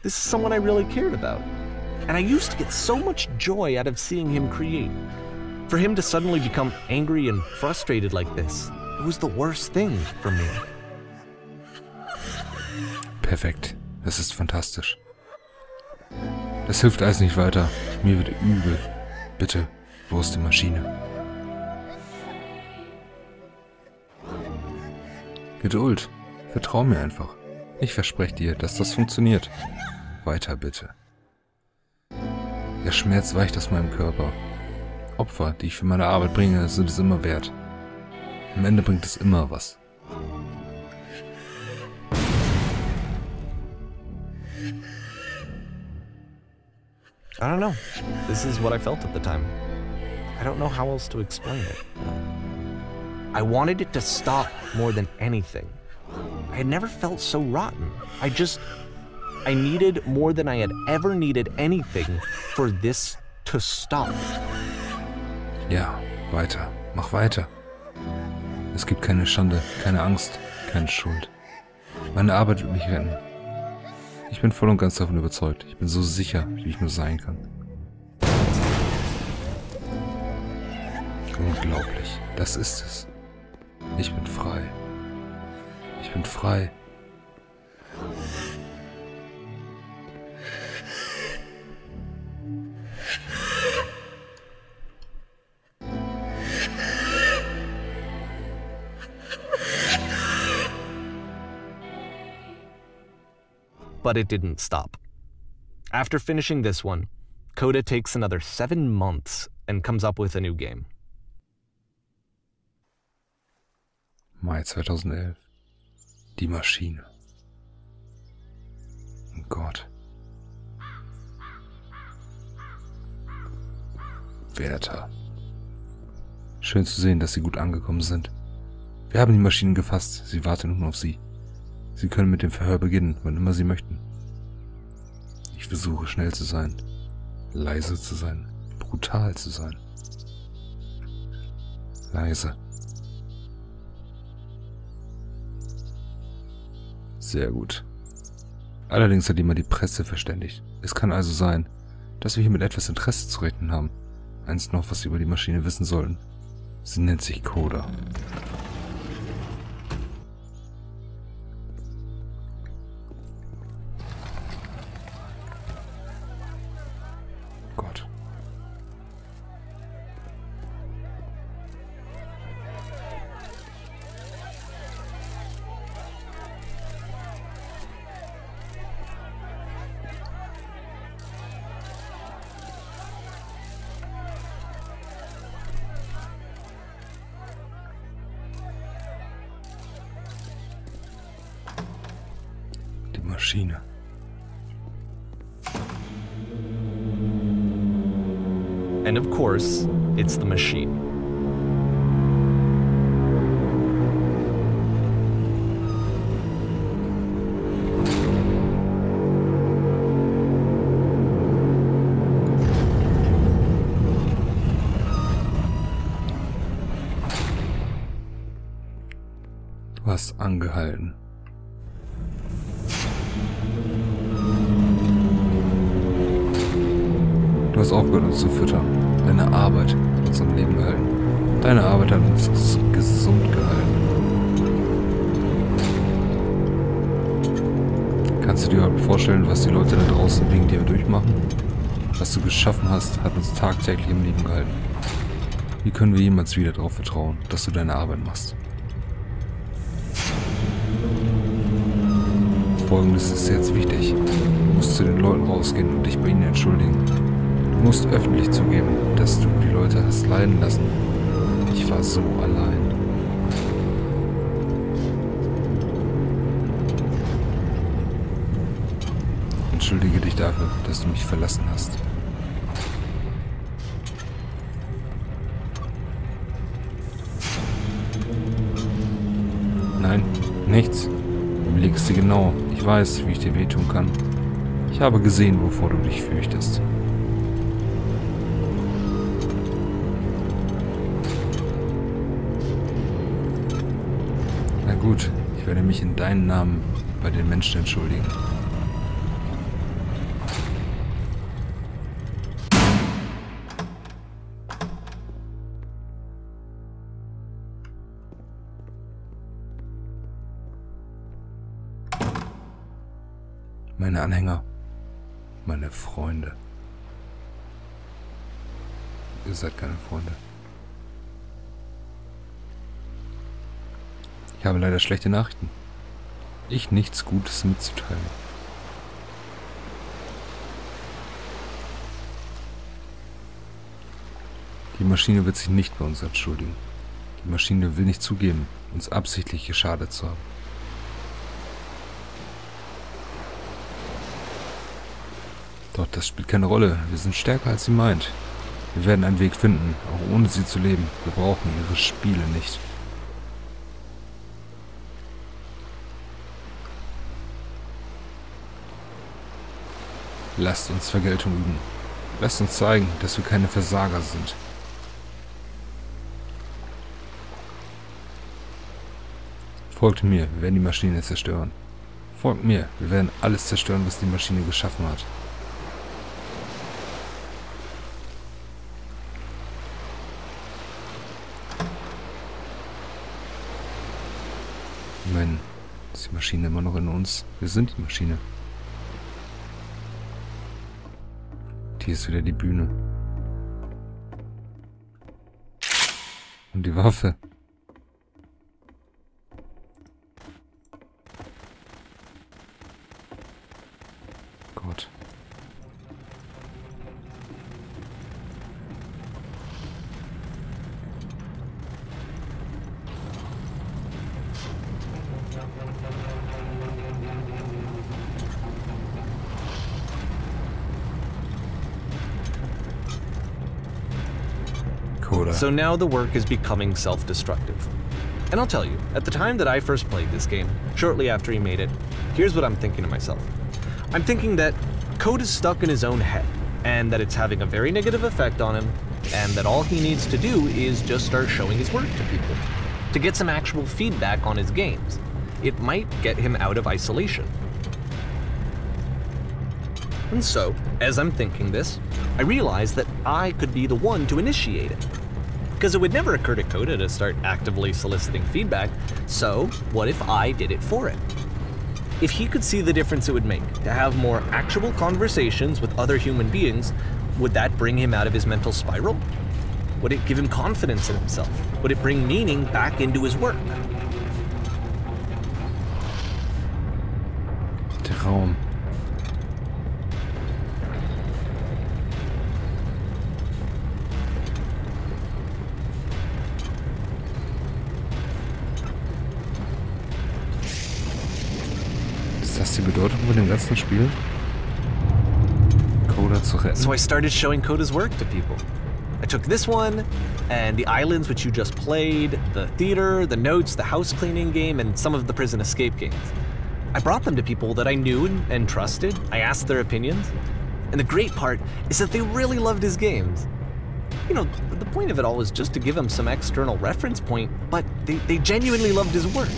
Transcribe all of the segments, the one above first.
This is someone I really cared about. And I used to get so much joy out of seeing him create. For him to suddenly become angry and frustrated like this, it was the worst thing for me. Perfekt. Das ist fantastisch. Das hilft alles nicht weiter. Mir wird übel. Bitte, wo ist die Maschine? Geduld. Vertrau mir einfach. Ich verspreche dir, dass das funktioniert. Weiter bitte. Der Schmerz weicht aus meinem Körper. Opfer, die ich für meine Arbeit bringe, sind es immer wert. Am Ende bringt es immer was. I don't know. This is what I felt at the time. I don't know how else to explain it. I wanted it to stop more than anything. I had never felt so rotten. I needed more than I had ever needed anything for this to stop. Ja, weiter. Mach weiter. Es gibt keine Schande, keine Angst, keine Schuld. Meine Arbeit wird mich retten. Ich bin voll und ganz davon überzeugt. Ich bin so sicher, wie ich nur sein kann. Unglaublich. Das ist es. Ich bin frei. Ich bin frei. But it didn't stop. After finishing this one, CODA takes another 7 months and comes up with a new game. Mai 2011. Die Maschine. Oh Gott. Wärter. Schön zu sehen, dass Sie gut angekommen sind. Wir haben die Maschine gefasst. Sie warten nun auf Sie. Sie können mit dem Verhör beginnen, wann immer Sie möchten. Ich versuche schnell zu sein, leise zu sein, brutal zu sein. Leise. Sehr gut. Allerdings hat jemand die Presse verständigt. Es kann also sein, dass wir hier mit etwas Interesse zu rechnen haben. Eins noch, was Sie über die Maschine wissen sollten. Sie nennt sich CODA. Gott. Die Maschine. And of course, it's the machine. Du hast angehalten. Du hast aufgehört, uns zu füttern. Deine Arbeit hat uns am Leben gehalten. Deine Arbeit hat uns gesund gehalten. Kannst du dir überhaupt vorstellen, was die Leute da draußen wegen dir durchmachen? Was du geschaffen hast, hat uns tagtäglich im Leben gehalten. Wie können wir jemals wieder darauf vertrauen, dass du deine Arbeit machst? Folgendes ist jetzt wichtig. Du musst zu den Leuten rausgehen und dich bei ihnen entschuldigen. Du musst öffentlich zugeben, dass du die Leute hast leiden lassen. Ich war so allein. Entschuldige dich dafür, dass du mich verlassen hast. Nein, nichts. Überleg es dir genau. Ich weiß, wie ich dir wehtun kann. Ich habe gesehen, wovor du dich fürchtest. Na gut, ich werde mich in deinem Namen bei den Menschen entschuldigen. Meine Anhänger, meine Freunde. Ihr seid keine Freunde. Ich habe leider schlechte Nachrichten. Ich nichts Gutes mitzuteilen. Die Maschine wird sich nicht bei uns entschuldigen. Die Maschine will nicht zugeben, uns absichtlich geschadet zu haben. Doch das spielt keine Rolle. Wir sind stärker, als sie meint. Wir werden einen Weg finden, auch ohne sie zu leben. Wir brauchen ihre Spiele nicht. Lasst uns Vergeltung üben. Lasst uns zeigen, dass wir keine Versager sind. Folgt mir, wir werden die Maschine zerstören. Folgt mir, wir werden alles zerstören, was die Maschine geschaffen hat. Immerhin ist die Maschine immer noch in uns. Wir sind die Maschine. Hier ist wieder die Bühne. Und die Waffe. Gott. CODA. So now the work is becoming self-destructive. And I'll tell you, at the time that I first played this game, shortly after he made it, here's what I'm thinking to myself. I'm thinking that Code is stuck in his own head, and that it's having a very negative effect on him, and that all he needs to do is just start showing his work to people, to get some actual feedback on his games. It might get him out of isolation. And so, as I'm thinking this, I realize that I could be the one to initiate it. Because it would never occur to CODA to start actively soliciting feedback, so what if I did it for him? If he could see the difference it would make to have more actual conversations with other human beings, would that bring him out of his mental spiral? Would it give him confidence in himself? Would it bring meaning back into his work? Der Raum. Ist das die Bedeutung von dem ganzen Spiel? CODA zu retten. So I started showing CODA's work to people. I took this one, and the islands which you just played, the theater, the notes, the house cleaning game, and some of the prison escape games. I brought them to people that I knew and trusted. I asked their opinions. And the great part is that they really loved his games. You know, the point of it all was just to give him some external reference point, but they genuinely loved his work.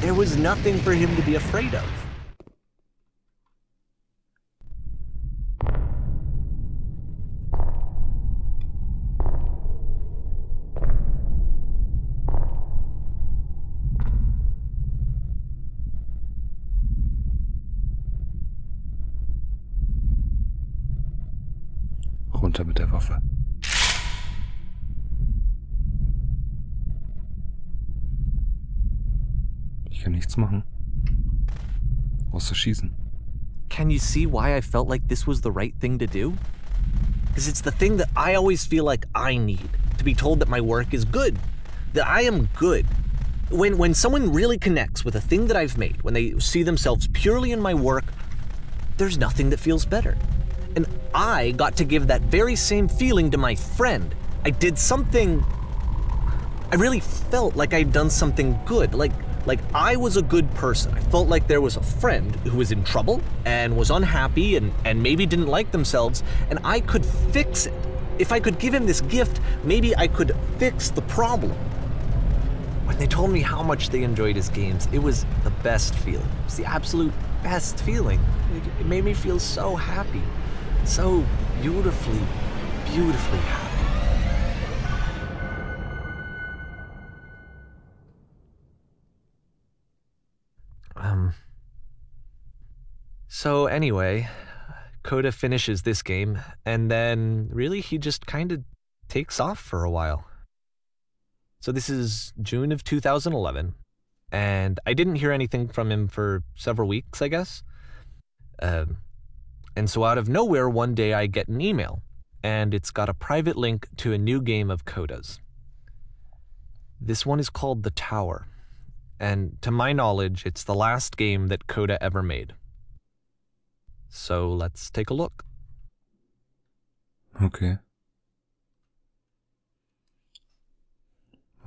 There was nothing for him to be afraid of. Runter mit der Waffe. Ich kann nichts machen. Außer schießen. Can you see why I felt like this was the right thing to do? Because it's the thing that I always feel like I need, to be told that my work is good, that I am good. When someone really connects with a thing that I've made, when they see themselves purely in my work, there's nothing that feels better. And I got to give that very same feeling to my friend. I did something... I really felt like I'd done something good, like I was a good person. I felt like there was a friend who was in trouble and was unhappy and maybe didn't like themselves, and I could fix it. If I could give him this gift, maybe I could fix the problem. When they told me how much they enjoyed his games, it was the best feeling. It was the absolute best feeling. It made me feel so happy. So beautifully, beautifully happy. So anyway, CODA finishes this game, and then really he just kind of takes off for a while. So this is June of 2011, and I didn't hear anything from him for several weeks, I guess. And so out of nowhere, one day I get an email, and it's got a private link to a new game of CODA's. This one is called The Tower, and to my knowledge, it's the last game that CODA ever made. So let's take a look. Okay.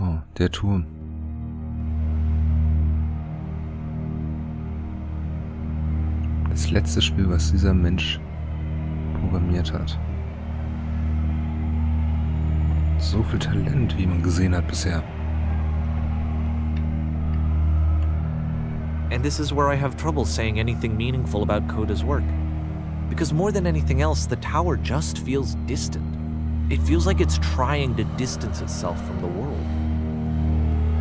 Oh, der Turm. Das letzte Spiel, was dieser Mensch programmiert hat. So viel Talent, wie man gesehen hat bisher. And this is where I have trouble saying anything meaningful about CODA's work. Because more than anything else, the tower just feels distant. It feels like it's trying to distance itself from the world.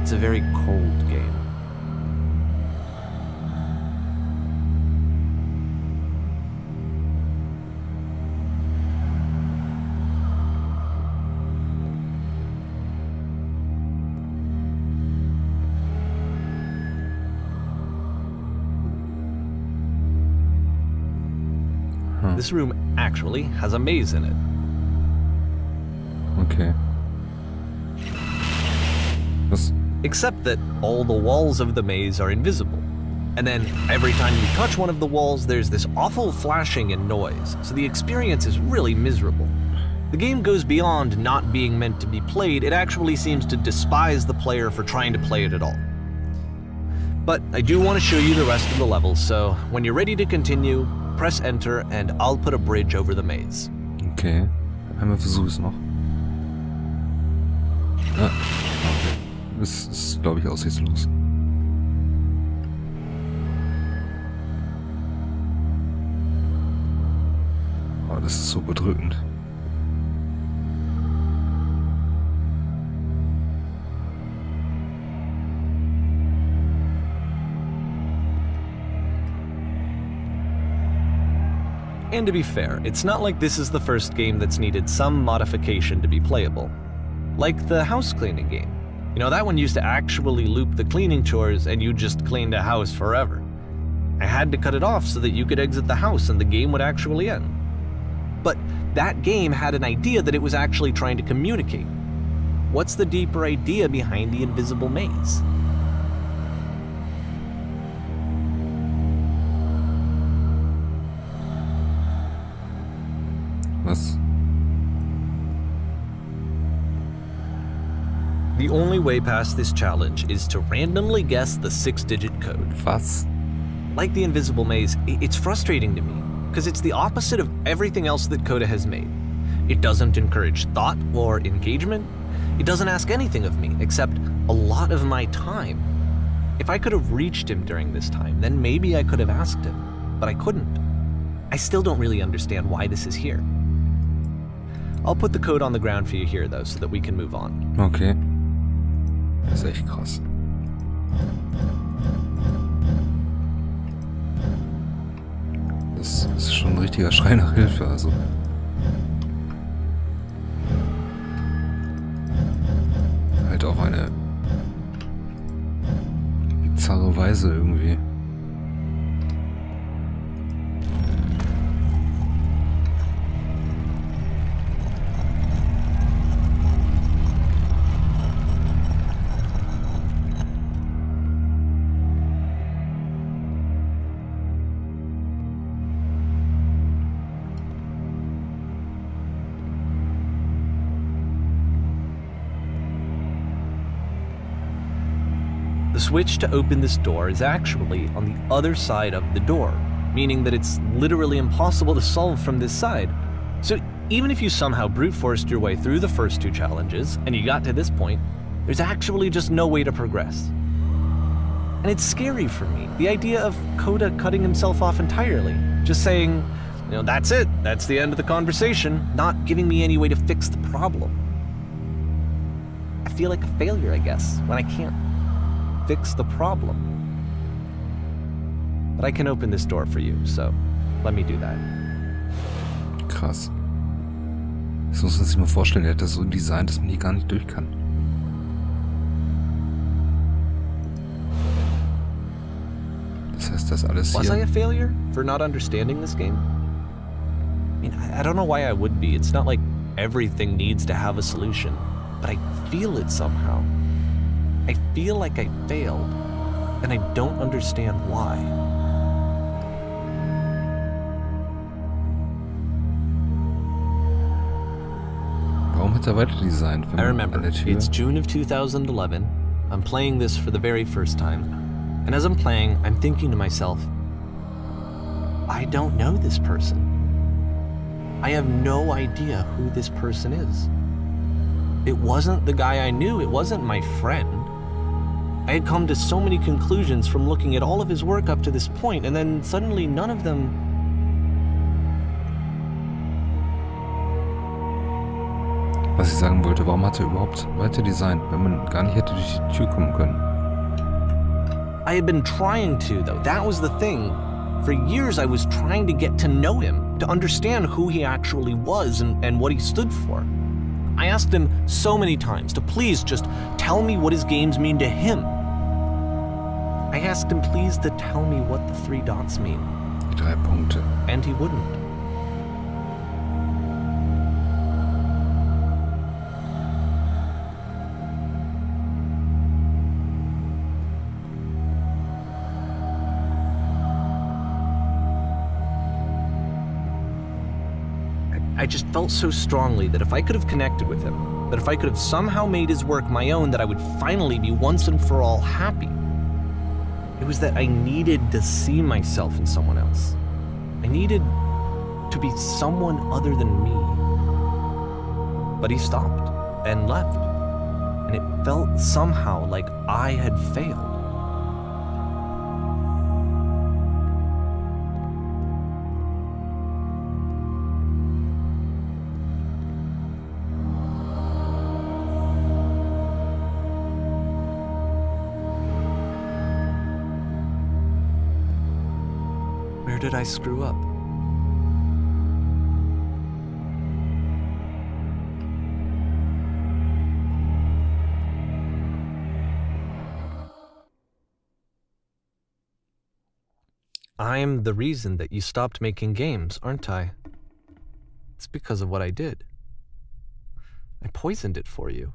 It's a very cold game. This room actually has a maze in it. Okay. Was? Except that all the walls of the maze are invisible. And then every time you touch one of the walls, there's this awful flashing and noise, so the experience is really miserable. The game goes beyond not being meant to be played, it actually seems to despise the player for trying to play it at all. But I do want to show you the rest of the levels, so when you're ready to continue, press enter and I'll put a bridge over the maze. Okay, einmal versuche ich es noch. Ah, okay. Das ist, glaube ich, aussichtslos. Oh, das ist so bedrückend. And to be fair, it's not like this is the first game that's needed some modification to be playable. Like the house cleaning game. You know, that one used to actually loop the cleaning chores and you just cleaned a house forever. I had to cut it off so that you could exit the house and the game would actually end. But that game had an idea that it was actually trying to communicate. What's the deeper idea behind the invisible maze? Was? The only way past this challenge is to randomly guess the 6-digit code. Was? Like the invisible maze, it's frustrating to me, because it's the opposite of everything else that CODA has made. It doesn't encourage thought or engagement. It doesn't ask anything of me, except a lot of my time. If I could have reached him during this time, then maybe I could have asked him, but I couldn't. I still don't really understand why this is here. I'll put the code on the ground for you here, though, so that we can move on. Okay. Das ist echt krass. Das ist schon ein richtiger Schrei nach Hilfe, also. Halt auf eine bizarre Weise irgendwie. The switch to open this door is actually on the other side of the door, meaning that it's literally impossible to solve from this side. So even if you somehow brute forced your way through the first 2 challenges and you got to this point, there's actually just no way to progress. And it's scary for me, the idea of CODA cutting himself off entirely, just saying, you know, that's it, that's the end of the conversation, not giving me any way to fix the problem. I feel like a failure, I guess, when I can't fix the problem. But I can open this door for you, so let me do that. Krass. Das muss man sich mal vorstellen, er hat das so designt, dass man hier gar nicht durch kann. Das heißt, das alles hier... Was I a failure for not understanding this game? I mean, I don't know why I would be. It's not like everything needs to have a solution, but I feel it somehow. I feel like I failed, and I don't understand why. Warum hat er weiter designt? I remember, it's June of 2011. I'm playing this for the very first time. And as I'm playing, I'm thinking to myself, I don't know this person. I have no idea who this person is. It wasn't the guy I knew, it wasn't my friend. I had come to so many conclusions from looking at all of his work up to this point, and then suddenly none of them... Was ich sagen wollte, warum hat er überhaupt weiter designt, wenn man gar nicht hätte durch die Tür kommen können? I had been trying to, though. That was the thing. For years, I was trying to get to know him, to understand who he actually was and what he stood for. I asked him so many times to please just tell me what his games mean to him. I asked him please to tell me what the 3 dots mean. Die 3 Punkte. And he wouldn't. I just felt so strongly that if I could have connected with him, that if I could have somehow made his work my own, that I would finally be once and for all happy. It was that I needed to see myself in someone else. I needed to be someone other than me. But he stopped and left, and it felt somehow like I had failed. Where did I screw up? I'm the reason that you stopped making games, aren't I? It's because of what I did. I poisoned it for you.